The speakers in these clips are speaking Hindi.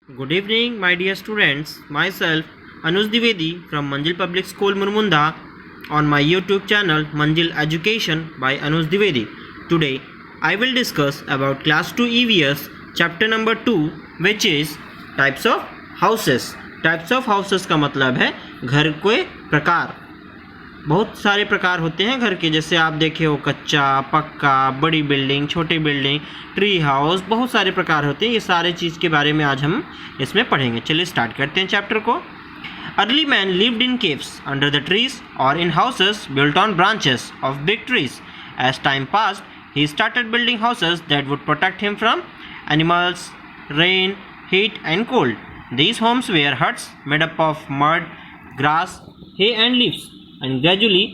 Good evening, my dear students. Myself, Anuj Dwivedi from Manjil Public School, Murmunda, on my YouTube channel Manjil Education by Anuj Dwivedi. Today, I will discuss about Class 2 EVS, Chapter number 2, which is Types of Houses. Types of Houses का मतलब है घर के प्रकार. बहुत सारे प्रकार होते हैं घर के, जैसे आप देखे हो कच्चा, पक्का, बड़ी बिल्डिंग, छोटी बिल्डिंग, ट्री हाउस, बहुत सारे प्रकार होते हैं. ये सारे चीज़ के बारे में आज हम इसमें पढ़ेंगे. चलिए स्टार्ट करते हैं चैप्टर को. Early man lived in caves under the trees और in houses built on branches of big trees. As time passed he started building houses that would protect him from animals, rain, heat and cold. These homes were huts made up of mud, grass, hay and leaves. And gradually,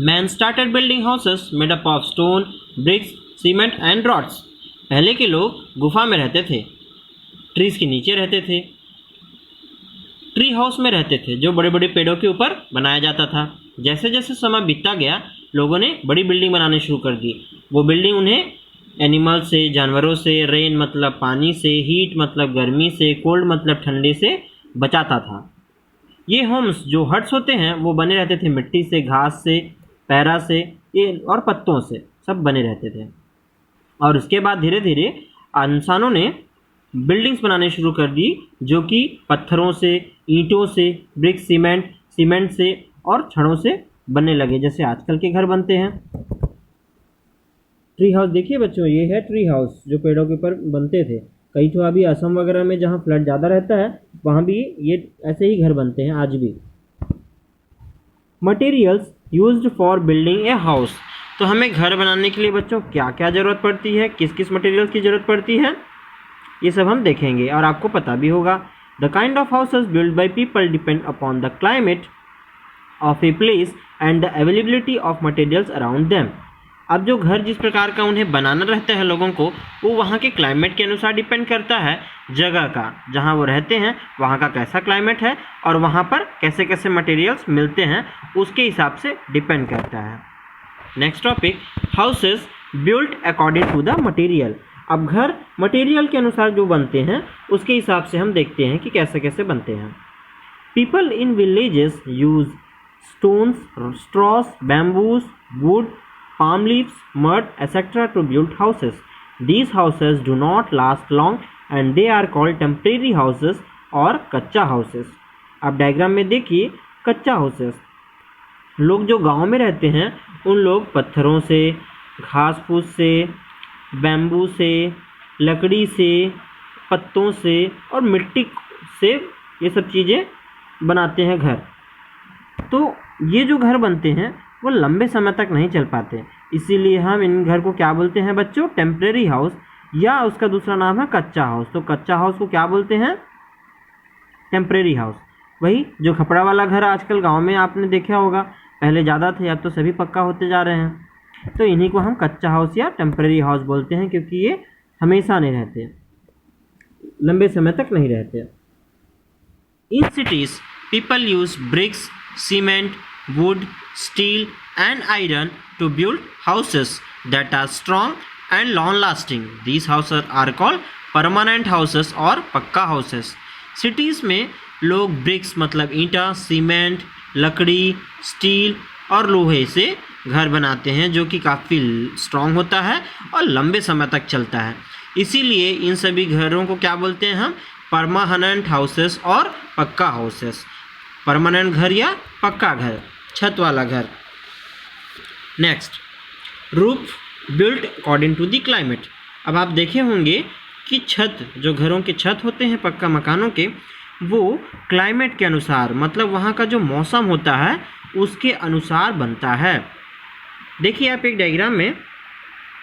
man started building houses made up of stone, bricks, cement and rods. पहले के लोग गुफा में रहते थे, ट्रीज के नीचे रहते थे, ट्री हाउस में रहते थे जो बड़े बड़े पेड़ों के ऊपर बनाया जाता था. जैसे जैसे समय बीतता गया, लोगों ने बड़ी बिल्डिंग बनानी शुरू कर दी. वो बिल्डिंग उन्हें एनिमल से, जानवरों से, रेन मतलब पानी से, हीट मतलब गर्मी से, कोल्ड मतलब ठंडी से बचाता था. ये होम्स जो हट्स होते हैं वो बने रहते थे मिट्टी से, घास से, पैरा से, ये और पत्तों से सब बने रहते थे. और उसके बाद धीरे धीरे इंसानों ने बिल्डिंग्स बनाने शुरू कर दी जो कि पत्थरों से, ईंटों से, ब्रिक, सीमेंट से और छड़ों से बनने लगे, जैसे आजकल के घर बनते हैं. ट्री हाउस देखिए बच्चों, ये है ट्री हाउस जो पेड़ों के ऊपर बनते थे. कई तो अभी असम वगैरह में जहाँ फ्लड ज़्यादा रहता है वहाँ भी ये ऐसे ही घर बनते हैं आज भी. Materials used for building a house. तो हमें घर बनाने के लिए बच्चों क्या क्या ज़रूरत पड़ती है, किस किस मटेरियल्स की ज़रूरत पड़ती है, ये सब हम देखेंगे और आपको पता भी होगा. The kind of houses build by people depend upon the climate of a place and the availability of materials around them. अब जो घर जिस प्रकार का उन्हें बनाना रहता है लोगों को, वो वहाँ के क्लाइमेट के अनुसार डिपेंड करता है. जगह का, जहाँ वो रहते हैं वहाँ का कैसा क्लाइमेट है और वहाँ पर कैसे कैसे मटेरियल्स मिलते हैं, उसके हिसाब से डिपेंड करता है. Next topic, houses built according to the material. अब घर मटेरियल के अनुसार जो बनते हैं उसके हिसाब से हम देखते हैं कि कैसे कैसे बनते हैं. People in villages use stones, straws, bamboos, wood, palm leaves, mud, etc. to build houses. These houses do not last long and they are called temporary houses और कच्चा houses. अब डायग्राम में देखिए कच्चा houses. लोग जो गांव में रहते हैं उन लोग पत्थरों से, घास फूस से, बैम्बू से, लकड़ी से, पत्तों से और मिट्टी से ये सब चीज़ें बनाते हैं घर. तो ये जो घर बनते हैं वो लंबे समय तक नहीं चल पाते, इसीलिए हम इन घर को क्या बोलते हैं बच्चों, टेम्परेरी हाउस, या उसका दूसरा नाम है कच्चा हाउस. तो कच्चा हाउस को क्या बोलते हैं, टेम्परेरी हाउस. वही जो खपड़ा वाला घर आजकल गांव में आपने देखा होगा, पहले ज़्यादा थे, अब तो सभी पक्का होते जा रहे हैं. तो इन्हीं को हम कच्चा हाउस या टेम्परेरी हाउस बोलते हैं, क्योंकि ये हमेशा नहीं रहते, लंबे समय तक नहीं रहते. In cities people use bricks, cement, wood, steel and iron to build houses that are strong and long lasting. These houses are called permanent houses और पक्का houses. Cities में लोग bricks मतलब ईंटा, सीमेंट, लकड़ी, स्टील और लोहे से घर बनाते हैं जो कि काफ़ी स्ट्रॉन्ग होता है और लंबे समय तक चलता है. इसीलिए इन सभी घरों को क्या बोलते हैं हम, परमानेंट हाउसेस और पक्का हाउसेस. परमानेंट घर या पक्का घर, छत वाला घर. Next, roof built according to the climate. अब आप देखे होंगे कि छत, जो घरों के छत होते हैं पक्का मकानों के, वो क्लाइमेट के अनुसार, मतलब वहाँ का जो मौसम होता है उसके अनुसार बनता है. देखिए आप एक डायग्राम में,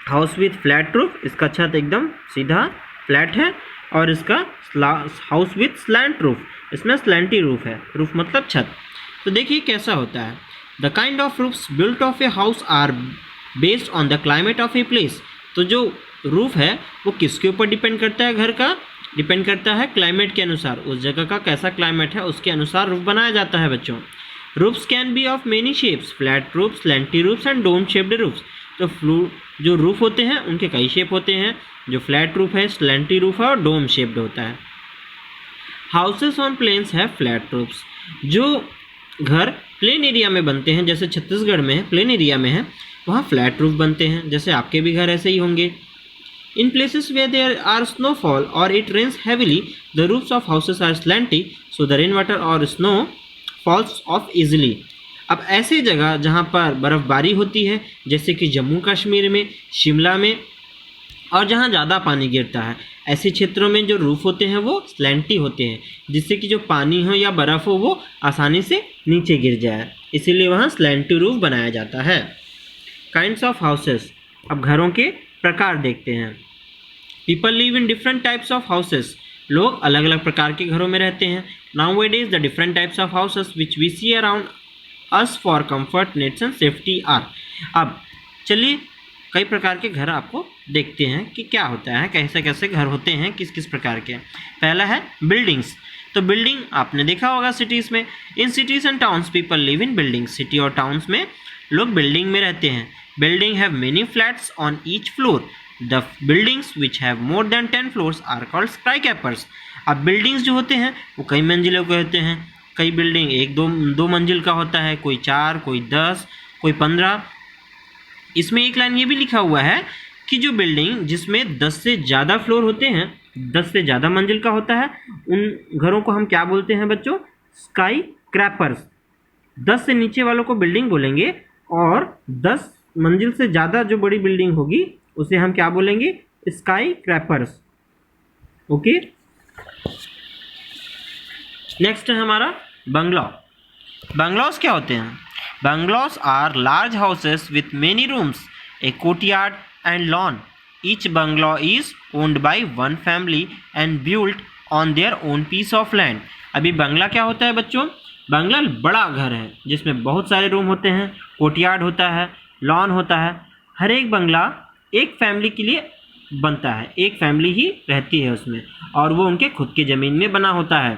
हाउस विथ फ्लैट रूफ, इसका छत एकदम सीधा फ्लैट है, और इसका हाउस विथ स्लैंट रूफ, इसमें स्लैंटी रूफ है. रूफ मतलब छत. तो देखिए कैसा होता है. The kind of roofs built of a house are based on the climate of a place. तो जो रूफ है वो किसके ऊपर डिपेंड करता है, घर का डिपेंड करता है क्लाइमेट के अनुसार, उस जगह का कैसा क्लाइमेट है उसके अनुसार रूफ बनाया जाता है बच्चों. Roofs can be of many shapes, flat roofs, slanty roofs and dome shaped roofs. तो जो रूफ होते हैं उनके कई शेप होते हैं. जो फ्लैट रूफ है, स्लैंटी रूफ है और डोम शेप्ड होता है. हाउसेस ऑन प्लेन्स है फ्लैट रूफ्स। जो घर प्लेन एरिया में बनते हैं, जैसे छत्तीसगढ़ में है, प्लेन एरिया में है, वहाँ फ्लैट रूफ बनते हैं। जैसे आपके भी घर ऐसे ही होंगे। In places where there are snowfall or it rains heavily, the roofs of houses are slanty, so the rainwater or snow falls off easily. अब ऐसे जगह जहाँ पर बर्फ़बारी होती है, जैसे कि जम्मू कश्मीर में, शिमला में, और जहाँ ज़्यादा पानी गिरता है, ऐसे क्षेत्रों में जो रूफ होते हैं वो स्लैंटी होते हैं, जिससे कि जो पानी हो या बर्फ़ हो वो आसानी से नीचे गिर जाए, इसीलिए वहाँ स्लैंटी रूफ बनाया जाता है। काइंड्स ऑफ हाउसेस, अब घरों के प्रकार देखते हैं। People live in different types of houses, लोग अलग अलग प्रकार के घरों में रहते हैं। Nowadays the different types of houses which we see around us for comfort, needs and safety are. अब चलिए कई प्रकार के घर आपको देखते हैं कि क्या होता है, कैसे कैसे घर होते हैं, किस किस प्रकार के। पहला है बिल्डिंग्स। तो बिल्डिंग आपने देखा होगा सिटीज़ में। In cities and towns people live in buildings, city और टाउन्स में लोग बिल्डिंग में रहते हैं। Building have many flats on each floor. The buildings which have more than 10 floors are called skyscrapers. अब बिल्डिंग्स जो होते हैं वो कई मंजिलों के होते हैं। कई बिल्डिंग एक दो मंजिल का होता है, कोई 4, कोई 10, कोई 15। इसमें एक लाइन ये भी लिखा हुआ है कि जो बिल्डिंग जिसमें 10 से ज़्यादा फ्लोर होते हैं, 10 से ज़्यादा मंजिल का होता है, उन घरों को हम क्या बोलते हैं बच्चों? स्काई क्रैपर्स। 10 से नीचे वालों को बिल्डिंग बोलेंगे, और 10 मंजिल से ज़्यादा जो बड़ी बिल्डिंग होगी उसे हम क्या बोलेंगे? स्काई क्रैपर्स। ओके, नेक्स्ट है हमारा बंगलो। बंगलोस क्या होते हैं? Bungalows are large houses with many rooms, a courtyard and lawn. Each bungalow is owned by one family and built on their own piece of land. अभी बंगला क्या होता है बच्चों? बंगला बड़ा घर है जिसमें बहुत सारे रूम होते हैं, कोर्टयार्ड होता है, लॉन होता है। हर एक बंगला एक फैमिली के लिए बनता है, एक फैमिली ही रहती है उसमें, और वो उनके खुद के ज़मीन में बना होता है।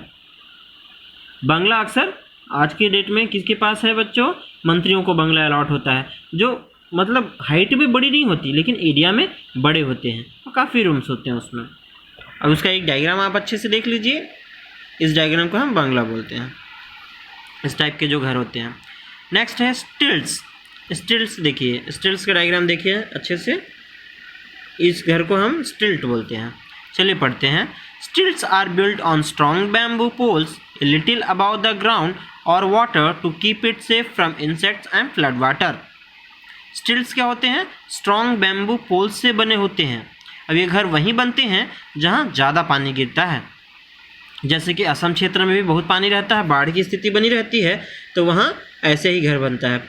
बंगला अक्सर आज के डेट में किसके पास है बच्चों? मंत्रियों को बंगला अलॉट होता है, जो मतलब हाइट भी बड़ी नहीं होती लेकिन एरिया में बड़े होते हैं, और काफ़ी रूम्स होते हैं उसमें। अब उसका एक डायग्राम आप अच्छे से देख लीजिए। इस डायग्राम को हम बंगला बोलते हैं, इस टाइप के जो घर होते हैं। नेक्स्ट है स्टिल्ट्स। स्टिल्ट्स देखिए, स्टिल्ट्स का डायग्राम देखिए अच्छे से। इस घर को हम स्टिल्ट बोलते हैं। चलिए पढ़ते हैं। Stilts are built on strong bamboo poles a little above the ground or water to keep it safe from insects and flood water. Stilts क्या होते हैं? स्ट्रॉन्ग बैम्बू पोल्स से बने होते हैं। अब ये घर वहीं बनते हैं जहाँ ज़्यादा पानी गिरता है, जैसे कि असम क्षेत्र में भी बहुत पानी रहता है, बाढ़ की स्थिति बनी रहती है, तो वहाँ ऐसे ही घर बनता है।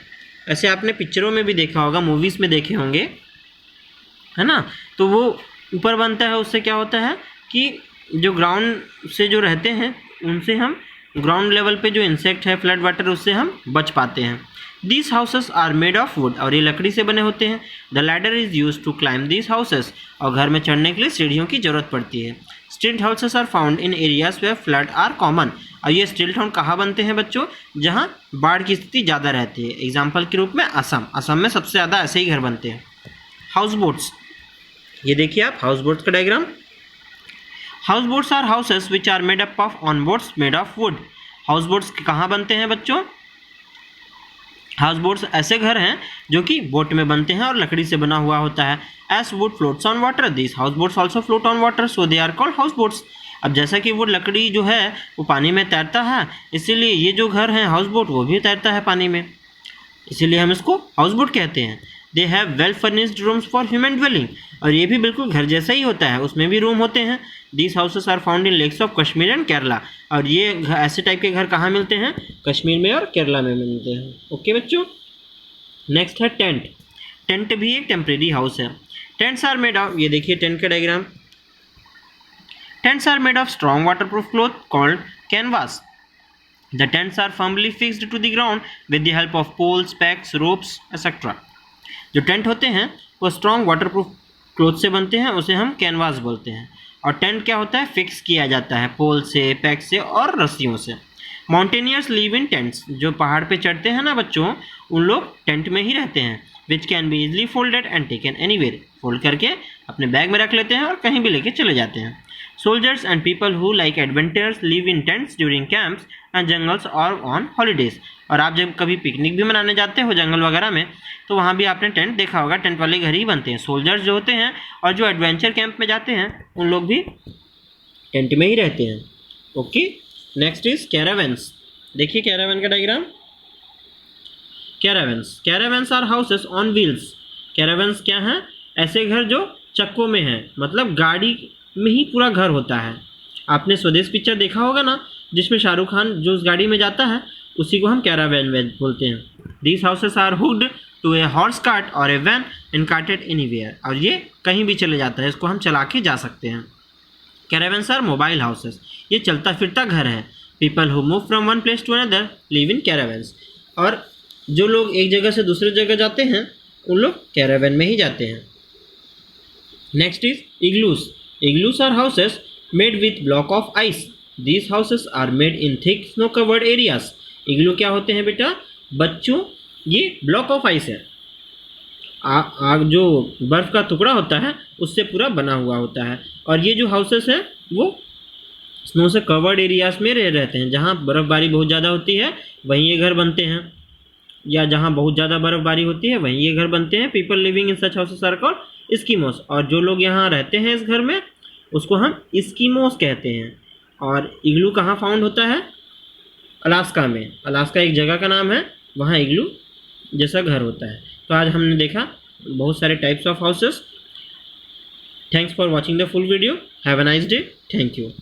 ऐसे आपने पिक्चरों में भी देखा होगा, मूवीज़ में देखे होंगे, है ना। तो वो ऊपर बनता है, उससे क्या होता है कि जो ग्राउंड से जो रहते हैं उनसे हम ग्राउंड लेवल पे जो इंसेक्ट है, फ्लड वाटर, उससे हम बच पाते हैं। These houses are made of wood, और ये लकड़ी से बने होते हैं। The ladder is use to climb these houses, और घर में चढ़ने के लिए सीढ़ियों की ज़रूरत पड़ती है। Stilt houses are found in areas where flood are common. और ये स्टिल्ट हाउस कहाँ बनते हैं बच्चों? जहाँ बाढ़ की स्थिति ज़्यादा रहती है। एग्जाम्पल के रूप में असम में सबसे ज़्यादा ऐसे ही घर बनते हैं। हाउस बोट्स, ये देखिए आप हाउस बोट्स का diagram. House boats are houses which are made up of on boats made of wood. House boats कहाँ बनते हैं बच्चों? हाउस बोट्स ऐसे घर हैं जो कि बोट में बनते हैं और लकड़ी से बना हुआ होता है। As wood floats on water, this house boats also float on water, so they are called house boats. अब जैसा कि वो लकड़ी जो है वो पानी में तैरता है, इसीलिए ये जो घर है हाउस बोट वो भी तैरता है पानी में, इसीलिए हम इसको हाउस बोट कहते हैं। They have well furnished rooms for human dwelling, और ये भी बिल्कुल घर जैसा ही होता है, उसमें भी रूम होते हैं। These houses are found in lakes of Kashmir and Kerala, और ये ऐसे टाइप के घर कहाँ मिलते हैं? कश्मीर में और केरला में मिलते हैं। ओके बच्चों, नेक्स्ट है टेंट। टेंट भी एक टेम्परेरी हाउस है। टेंट्स आर मेड ऑफ, ये देखिए टेंट का diagram. Tents are made of strong waterproof cloth called canvas. The tents are firmly fixed to the ground with the help of poles, pegs, ropes, etc. जो टेंट होते हैं वो स्ट्रॉन्ग वाटरप्रूफ क्लॉथ से बनते हैं, उसे हम कैनवास बोलते हैं। और टेंट क्या होता है? फिक्स किया जाता है पोल से, पैक से और रस्सियों से। माउंटेनियर्स लिव इन टेंट्स, जो पहाड़ पे चढ़ते हैं ना बच्चों, उन लोग टेंट में ही रहते हैं। Which can be easily folded and taken anywhere, fold करके अपने बैग में रख लेते हैं और कहीं भी लेके चले जाते हैं। Soldiers and people who like adventures live in tents during camps and jungles or on holidays. और आप जब कभी पिकनिक भी मनाने जाते हो जंगल वगैरह में तो वहाँ भी आपने टेंट देखा होगा, टेंट वाले घर ही बनते हैं। सोल्जर्स जो होते हैं और जो एडवेंचर कैंप में जाते हैं उन लोग भी टेंट में ही रहते हैं। Okay, next is caravans. देखिए कैरावन का diagram. Caravans are houses on wheels. Caravans क्या हैं? ऐसे घर जो चक्कों में हैं, मतलब गाड़ी में ही पूरा घर होता है। आपने स्वदेश पिक्चर देखा होगा ना, जिसमें शाहरुख खान जो उस गाड़ी में जाता है उसी को हम कैरावैन बोलते हैं। These houses are hooked to a horse cart और a van and carted anywhere. और ये कहीं भी चले जाता है, इसको हम चला के जा सकते हैं। Caravans are mobile houses. ये चलता फिरता घर है। People who move from one place to another live in caravans. और जो लोग एक जगह से दूसरी जगह जाते हैं उन लोग कैरावैन में ही जाते हैं। Next is igloos. Igloos are houses made with block of ice. These houses are made in thick snow covered areas. Igloo क्या होते हैं बेटा? बच्चों, ये ब्लॉक ऑफ आइस है। आग जो बर्फ़ का टुकड़ा होता है उससे पूरा बना हुआ होता है। और ये जो हाउसेस हैं वो स्नो से कवर्ड एरियाज में रहते हैं। जहाँ बर्फ़बारी बहुत ज़्यादा होती है वहीं ये घर बनते हैं, या जहाँ बहुत ज़्यादा बर्फ़बारी होती है वहीं ये घर बनते हैं। People living in such houses are called Eskimos. और जो लोग यहाँ रहते हैं इस घर में उसको हम इस्कीमोस कहते हैं। और इग्लू कहाँ फाउंड होता है? अलास्का में। अलास्का एक जगह का नाम है, वहाँ इग्लू जैसा घर होता है। तो आज हमने देखा बहुत सारे types of houses. Thanks for watching the full video. Have a nice day. Thank you.